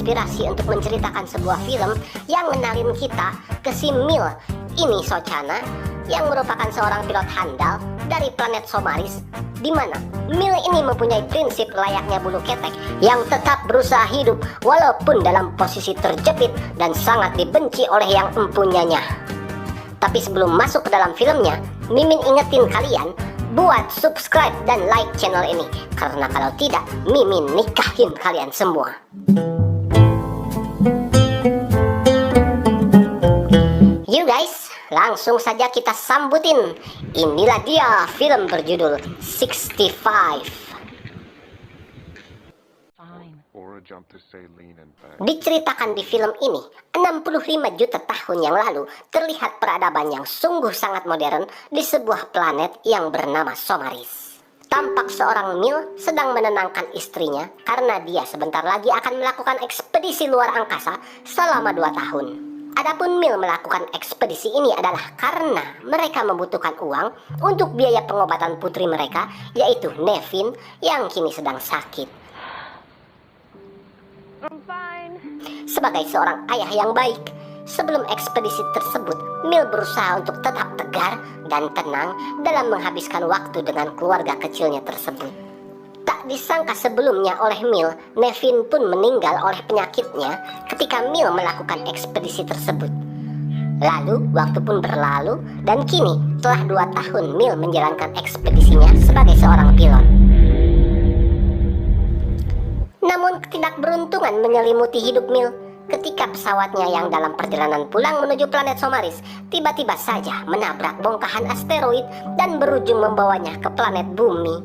terinspirasi untuk menceritakan sebuah film yang ngenalin kita ke si Mil ini Socana, yang merupakan seorang pilot handal dari planet Somaris, di mana Mil ini mempunyai prinsip layaknya bulu ketek yang tetap berusaha hidup walaupun dalam posisi terjepit dan sangat dibenci oleh yang mempunyainya. Tapi sebelum masuk ke dalam filmnya, Mimin ingetin kalian buat subscribe dan like channel ini, karena kalau tidak, Mimin nikahin kalian semua. You guys, langsung saja kita sambutin. Inilah dia film berjudul 65. Diceritakan di film ini, 65 juta tahun yang lalu terlihat peradaban yang sungguh sangat modern di sebuah planet yang bernama Somaris. Tampak seorang Mil sedang menenangkan istrinya karena dia sebentar lagi akan melakukan ekspedisi luar angkasa selama 2 tahun. Adapun Mil melakukan ekspedisi ini adalah karena mereka membutuhkan uang untuk biaya pengobatan putri mereka, yaitu Nevin yang kini sedang sakit. Sebagai seorang ayah yang baik, sebelum ekspedisi tersebut, Mil berusaha untuk tetap tegar dan tenang dalam menghabiskan waktu dengan keluarga kecilnya tersebut. Tak disangka sebelumnya oleh Mil, Nevin pun meninggal oleh penyakitnya ketika Mil melakukan ekspedisi tersebut. Lalu, waktu pun berlalu, dan kini telah 2 tahun Mil menjalankan ekspedisinya sebagai seorang pilot. Namun ketidakberuntungan menyelimuti hidup Mil ketika pesawatnya yang dalam perjalanan pulang menuju planet Somaris tiba-tiba saja menabrak bongkahan asteroid dan berujung membawanya ke planet Bumi.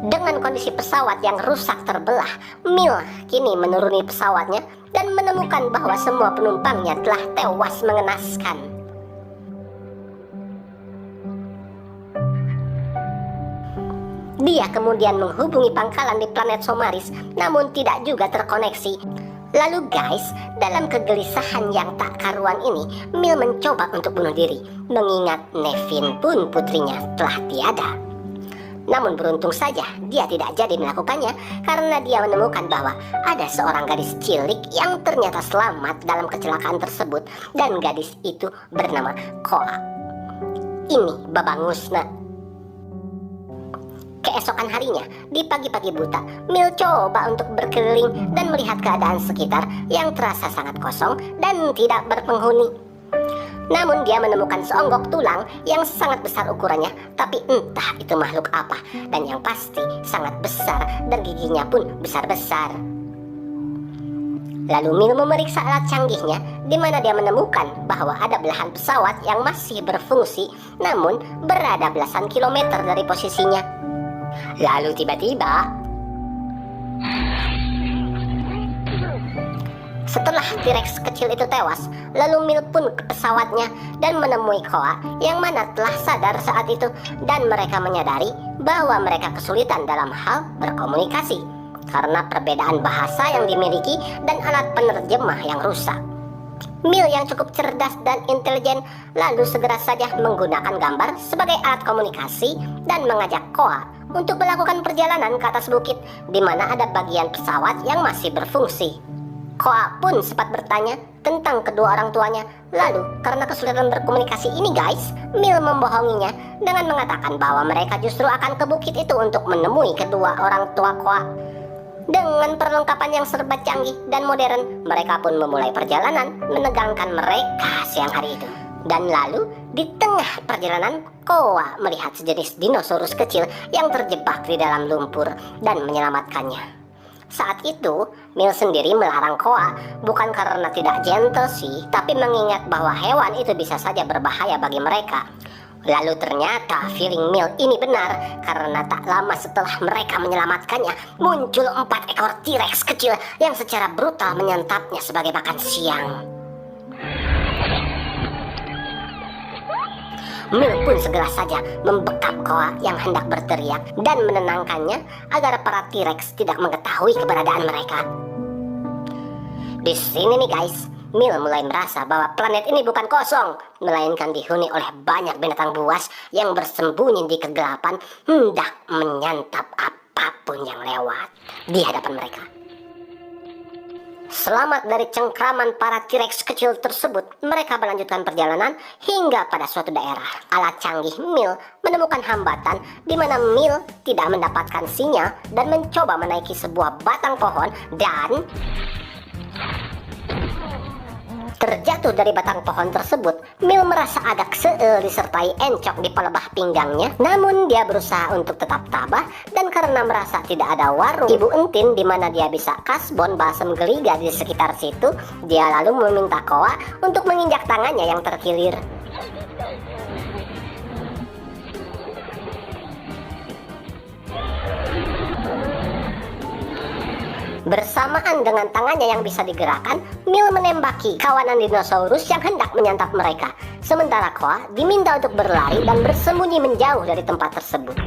Dengan kondisi pesawat yang rusak terbelah, Mil kini menuruni pesawatnya dan menemukan bahwa semua penumpangnya telah tewas mengenaskan. Dia kemudian menghubungi pangkalan di planet Somaris, namun tidak juga terkoneksi. Lalu guys, dalam kegelisahan yang tak karuan ini, Mil mencoba untuk bunuh diri, mengingat Nevin pun putrinya telah tiada. Namun beruntung saja dia tidak jadi melakukannya karena dia menemukan bahwa ada seorang gadis cilik yang ternyata selamat dalam kecelakaan tersebut, dan gadis itu bernama Koa. Ini Babangusna. Keesokan harinya, di pagi-pagi buta, Mil coba untuk berkeliling dan melihat keadaan sekitar yang terasa sangat kosong dan tidak berpenghuni. Namun dia menemukan seonggok tulang yang sangat besar ukurannya, tapi entah itu makhluk apa, dan yang pasti sangat besar dan giginya pun besar-besar. Lalu Mil memeriksa alat canggihnya, di mana dia menemukan bahwa ada belahan pesawat yang masih berfungsi, namun berada belasan kilometer dari posisinya. Lalu tiba-tiba, setelah T-Rex kecil itu tewas, lalu Mil pun ke pesawatnya dan menemui Koa yang mana telah sadar saat itu, dan mereka menyadari bahwa mereka kesulitan dalam hal berkomunikasi karena perbedaan bahasa yang dimiliki dan alat penerjemah yang rusak. Mil yang cukup cerdas dan intelijen lalu segera saja menggunakan gambar sebagai alat komunikasi dan mengajak Koa untuk melakukan perjalanan ke atas bukit di mana ada bagian pesawat yang masih berfungsi. Koa pun sempat bertanya tentang kedua orang tuanya. Lalu karena kesulitan berkomunikasi ini guys, Mil membohonginya dengan mengatakan bahwa mereka justru akan ke bukit itu untuk menemui kedua orang tua Koa. Dengan perlengkapan yang serba canggih dan modern, mereka pun memulai perjalanan menegangkan mereka siang hari itu. Dan lalu, di tengah perjalanan, Koa melihat sejenis dinosaurus kecil yang terjebak di dalam lumpur dan menyelamatkannya. Saat itu, Mil sendiri melarang Koa, bukan karena tidak gentle sih, tapi mengingat bahwa hewan itu bisa saja berbahaya bagi mereka. Lalu ternyata feeling Mil ini benar, karena tak lama setelah mereka menyelamatkannya, muncul 4 ekor T-Rex kecil yang secara brutal menyantapnya sebagai makan siang. Mil pun segera saja membekap Koa yang hendak berteriak dan menenangkannya agar para T-Rex tidak mengetahui keberadaan mereka. Di sini nih guys, Mil mulai merasa bahwa planet ini bukan kosong, melainkan dihuni oleh banyak binatang buas yang bersembunyi di kegelapan hendak menyantap apapun yang lewat di hadapan mereka. Selamat dari cengkraman para T-Rex kecil tersebut, mereka melanjutkan perjalanan hingga pada suatu daerah. Alat canggih Mil menemukan hambatan di mana Mil tidak mendapatkan sinyal dan mencoba menaiki sebuah batang pohon dan terjatuh dari batang pohon tersebut. Mil merasa agak seel disertai encok di pelebah pinggangnya. Namun dia berusaha untuk tetap tabah, dan karena merasa tidak ada warung Ibu Entin di mana dia bisa kasbon balsam geliga di sekitar situ, dia lalu meminta Koa untuk menginjak tangannya yang terkilir. Bersamaan dengan tangannya yang bisa digerakkan, Mil menembaki kawanan dinosaurus yang hendak menyantap mereka. Sementara Koa diminta untuk berlari dan bersembunyi menjauh dari tempat tersebut.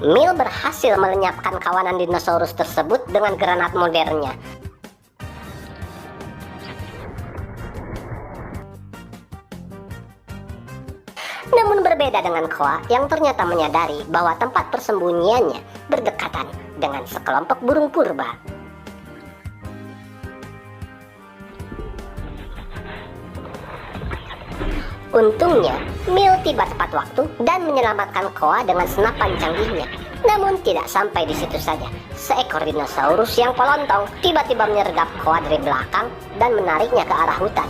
Mil berhasil melenyapkan kawanan dinosaurus tersebut dengan granat modernnya. Namun berbeda dengan Koa yang ternyata menyadari bahwa tempat persembunyiannya berdekatan dengan sekelompok burung purba. Untungnya, Mil tiba tepat waktu dan menyelamatkan Koa dengan senapan canggihnya. Namun tidak sampai di situ saja. Seekor dinosaurus yang pelontong tiba-tiba menyergap Koa dari belakang dan menariknya ke arah hutan.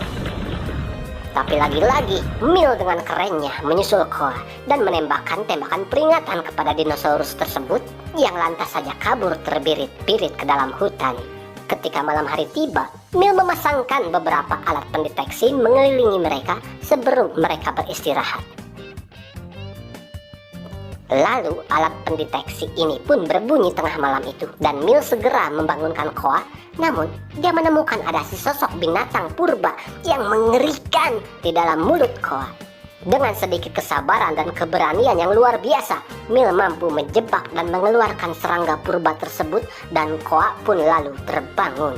Tapi lagi-lagi, Mil dengan kerennya menyusul Koa dan menembakkan tembakan peringatan kepada dinosaurus tersebut yang lantas saja kabur terbirit-birit ke dalam hutan. Ketika malam hari tiba, Mil memasangkan beberapa alat pendeteksi mengelilingi mereka sebelum mereka beristirahat. Lalu alat pendeteksi ini pun berbunyi tengah malam itu, dan Mil segera membangunkan Koa. Namun dia menemukan ada sesosok binatang purba yang mengerikan di dalam mulut Koa. Dengan sedikit kesabaran dan keberanian yang luar biasa, Mil mampu menjebak dan mengeluarkan serangga purba tersebut, dan Koa pun lalu terbangun.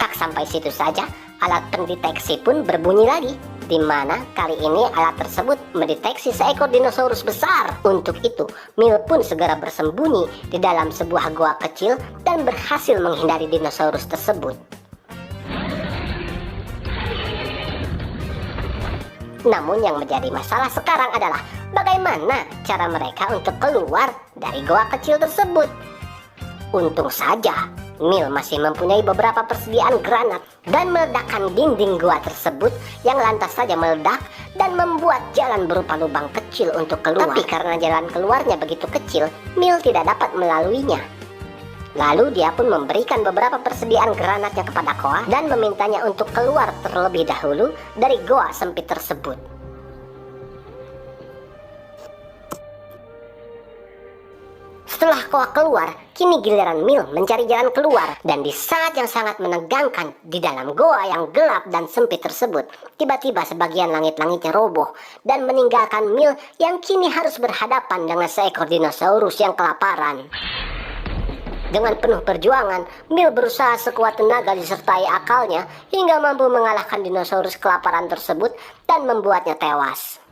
Tak sampai situ saja, alat pendeteksi pun berbunyi lagi, di mana kali ini alat tersebut mendeteksi seekor dinosaurus besar. Untuk itu, Mil pun segera bersembunyi di dalam sebuah goa kecil dan berhasil menghindari dinosaurus tersebut. Namun yang menjadi masalah sekarang adalah bagaimana cara mereka untuk keluar dari goa kecil tersebut. Untung saja Mil masih mempunyai beberapa persediaan granat dan meledakkan dinding gua tersebut yang lantas saja meledak dan membuat jalan berupa lubang kecil untuk keluar. Tapi karena jalan keluarnya begitu kecil, Mil tidak dapat melaluinya. Lalu dia pun memberikan beberapa persediaan granatnya kepada Koa dan memintanya untuk keluar terlebih dahulu dari goa sempit tersebut. Setelah Koa keluar, kini giliran Mil mencari jalan keluar. Dan di saat yang sangat menegangkan di dalam goa yang gelap dan sempit tersebut, tiba-tiba sebagian langit-langitnya roboh dan meninggalkan Mil yang kini harus berhadapan dengan seekor dinosaurus yang kelaparan. Dengan penuh perjuangan, Mil berusaha sekuat tenaga disertai akalnya hingga mampu mengalahkan dinosaurus kelaparan tersebut dan membuatnya tewas.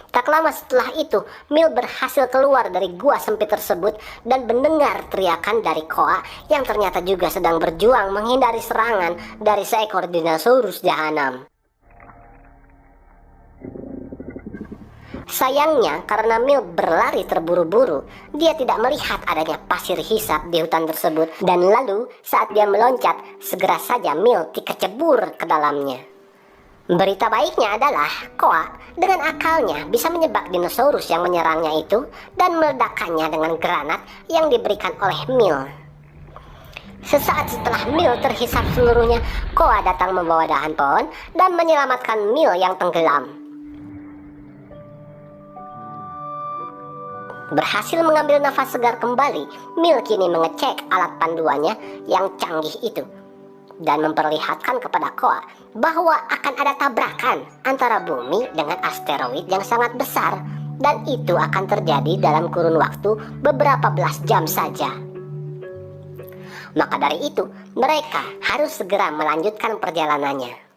Tak lama setelah itu, Mil berhasil keluar dari gua sempit tersebut dan mendengar teriakan dari Koa yang ternyata juga sedang berjuang menghindari serangan dari seekor dinosaurus jahanam. Sayangnya, karena Mil berlari terburu-buru, dia tidak melihat adanya pasir hisap di hutan tersebut. Dan lalu, saat dia meloncat, segera saja Mil dikecebur ke dalamnya. Berita baiknya adalah Koa dengan akalnya bisa menyebak dinosaurus yang menyerangnya itu dan meledakkannya dengan granat yang diberikan oleh Mil. Sesaat setelah Mil terhisap seluruhnya, Koa datang membawa dahan pohon dan menyelamatkan Mil yang tenggelam. Berhasil mengambil nafas segar kembali, Mil kini mengecek alat panduannya yang canggih itu dan memperlihatkan kepada Koa bahwa akan ada tabrakan antara bumi dengan asteroid yang sangat besar, dan itu akan terjadi dalam kurun waktu beberapa belas jam saja. Maka dari itu, mereka harus segera melanjutkan perjalanannya.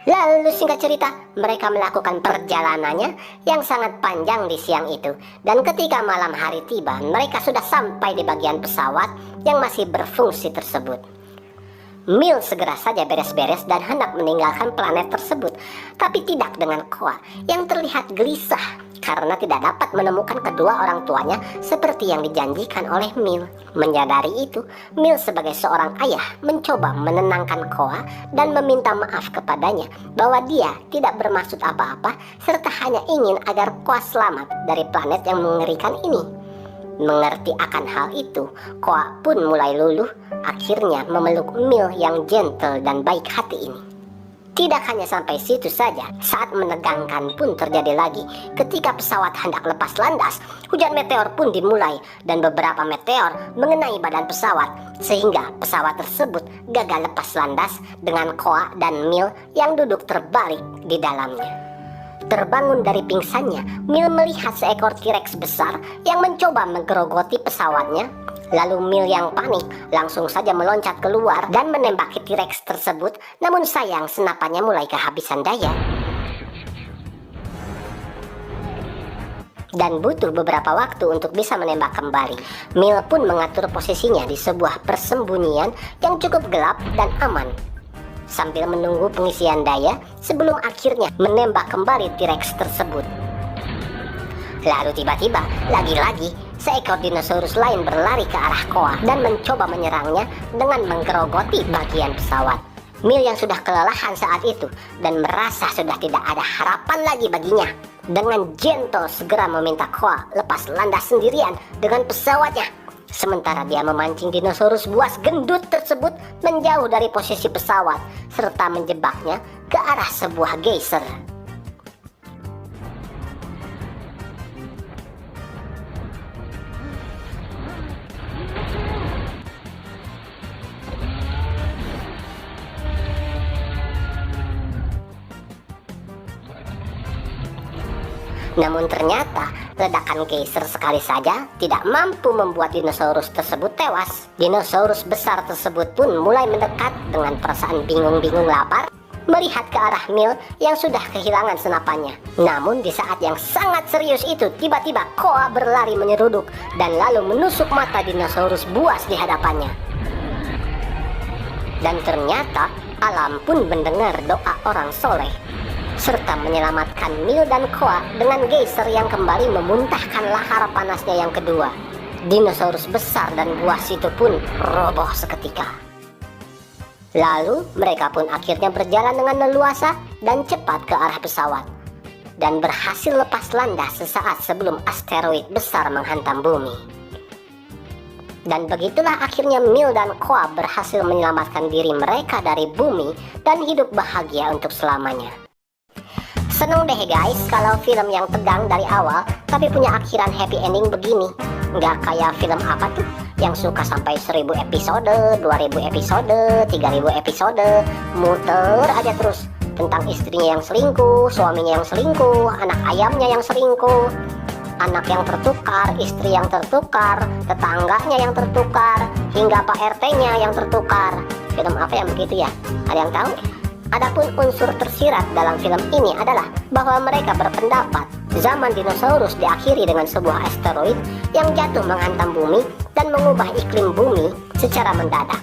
Lalu singkat cerita, mereka melakukan perjalanannya yang sangat panjang di siang itu. Dan ketika malam hari tiba, mereka sudah sampai di bagian pesawat yang masih berfungsi tersebut. Mil segera saja beres-beres dan hendak meninggalkan planet tersebut, tapi tidak dengan Koa yang terlihat gelisah karena tidak dapat menemukan kedua orang tuanya seperti yang dijanjikan oleh Mil. Menyadari itu, Mil sebagai seorang ayah mencoba menenangkan Koa dan meminta maaf kepadanya bahwa dia tidak bermaksud apa-apa serta hanya ingin agar Koa selamat dari planet yang mengerikan ini. Mengerti akan hal itu, Koa pun mulai luluh, akhirnya memeluk Mil yang gentle dan baik hati ini. Tidak hanya sampai situ saja, saat menegangkan pun terjadi lagi. Ketika pesawat hendak lepas landas, hujan meteor pun dimulai dan beberapa meteor mengenai badan pesawat, sehingga pesawat tersebut gagal lepas landas dengan Koa dan Mil yang duduk terbalik di dalamnya. Terbangun dari pingsannya, Mil melihat seekor T-Rex besar yang mencoba menggerogoti pesawatnya. Lalu Mil yang panik langsung saja meloncat keluar dan menembaki T-Rex tersebut. Namun sayang, senapannya mulai kehabisan daya dan butuh beberapa waktu untuk bisa menembak kembali. Mil pun mengatur posisinya di sebuah persembunyian yang cukup gelap dan aman, sambil menunggu pengisian daya sebelum akhirnya menembak kembali T-Rex tersebut. Lalu tiba-tiba, lagi-lagi, seekor dinosaurus lain berlari ke arah Koa dan mencoba menyerangnya dengan menggerogoti bagian pesawat. Mil yang sudah kelelahan saat itu dan merasa sudah tidak ada harapan lagi baginya, dengan gentle segera meminta Koa lepas landas sendirian dengan pesawatnya. Sementara dia memancing dinosaurus buas gendut tersebut menjauh dari posisi pesawat serta menjebaknya ke arah sebuah geyser. Namun ternyata ledakan geyser sekali saja tidak mampu membuat dinosaurus tersebut tewas. Dinosaurus besar tersebut pun mulai mendekat dengan perasaan bingung-bingung lapar, melihat ke arah Mil yang sudah kehilangan senapannya. Namun di saat yang sangat serius itu, tiba-tiba Koa berlari menyeruduk dan lalu menusuk mata dinosaurus buas di hadapannya. Dan ternyata alam pun mendengar doa orang soleh serta menyelamatkan Mil dan Koa dengan geyser yang kembali memuntahkan lahar panasnya yang kedua. Dinosaurus besar dan buas itu pun roboh seketika. Lalu mereka pun akhirnya berjalan dengan leluasa dan cepat ke arah pesawat dan berhasil lepas landas sesaat sebelum asteroid besar menghantam bumi. Dan begitulah akhirnya Mil dan Koa berhasil menyelamatkan diri mereka dari bumi dan hidup bahagia untuk selamanya. Seneng deh guys kalau film yang tegang dari awal tapi punya akhiran happy ending begini. Nggak kayak film apa tuh yang suka sampai 1000 episode, 2000 episode, 3000 episode, muter aja terus tentang istrinya yang selingkuh, suaminya yang selingkuh, anak ayamnya yang selingkuh, anak yang tertukar, istri yang tertukar, tetangganya yang tertukar, hingga Pak RT-nya yang tertukar. Film apa yang begitu ya? Ada yang tahu? Adapun unsur tersirat dalam film ini adalah bahwa mereka berpendapat zaman dinosaurus diakhiri dengan sebuah asteroid yang jatuh menghantam bumi dan mengubah iklim bumi secara mendadak.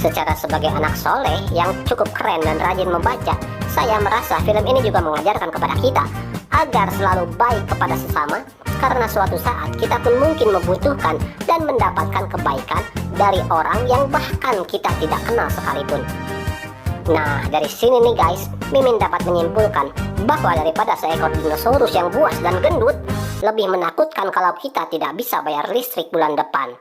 Secara sebagai anak soleh yang cukup keren dan rajin membaca, saya merasa film ini juga mengajarkan kepada kita agar selalu baik kepada sesama, karena suatu saat kita pun mungkin membutuhkan dan mendapatkan kebaikan dari orang yang bahkan kita tidak kenal sekalipun. Nah, dari sini nih guys, Mimin dapat menyimpulkan bahwa daripada seekor dinosaurus yang buas dan gendut, lebih menakutkan kalau kita tidak bisa bayar listrik bulan depan.